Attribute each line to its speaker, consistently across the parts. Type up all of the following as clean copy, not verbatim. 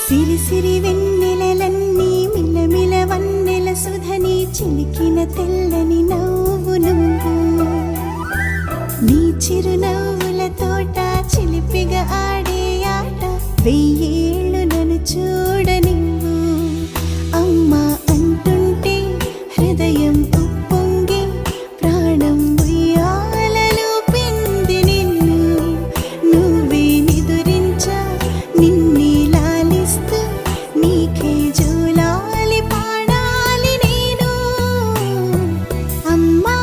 Speaker 1: సిరి సిరి వెన్నెలలన్నీ మిలమిల వన్నెల సుధని చిలికిన తెల్లని నవ్వు నువ్వు నీ చిరునవ్వుల తోట చిలిపిగా ఆడే ఆట వెయ్యేళ్ళు నన్ను చూడనివ్వు అమ్మా అంటుంటే హృదయం ఉప్పొంగి ప్రాణం ఉయ్యాలలో పిండి నిన్ను నువ్వే నిదురించా నిన్నే లాలిస్తూ నీకే జోలాలి పాడాలి నేను అమ్మా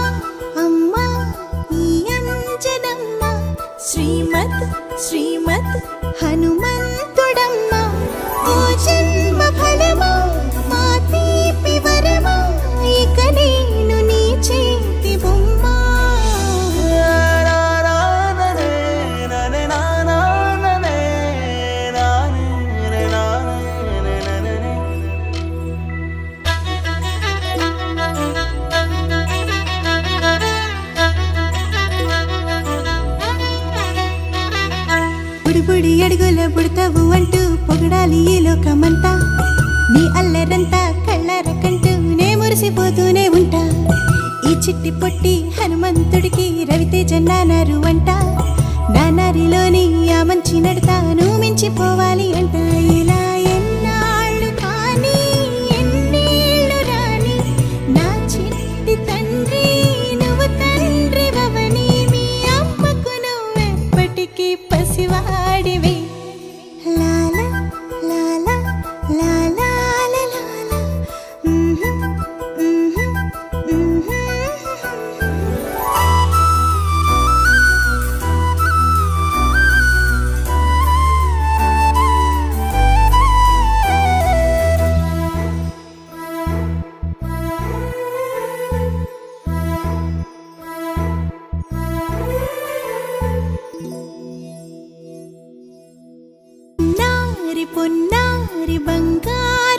Speaker 1: అమ్మా ఈ అంజనమ్మ శ్రీమత్ శ్రీమత్ హనుమంతుడమ్మ ఓ జన్మ ఫలమా మా తీపి వరమా ఇక నేను నీ చేతి బొమ్మ బుడి అడుగుల బుడతావు అంటూ పొగడాలి ఈ లోకమంతా నీ అల్లరంతా కళ్ళారకంటూ నే మురిసిపోతూనే ఉంటా ఈ చిట్టి పొట్టి హనుమంతుడికి రవితేజ నానారు అంట నానారిలోని ఆ మంచి నడతాను మించిపోవాలి అంట ఇలా ఎన్నాళ్ళు కానీ ఎన్నేళ్ళు రాని నా చిట్టి తండ్రి నువ్వు తండ్రి వవని మీ అమ్మకు నువ్వెప్పటికీ పసివాడివి లాల లాల లాల లాల నారి పొన్నారి బంగారు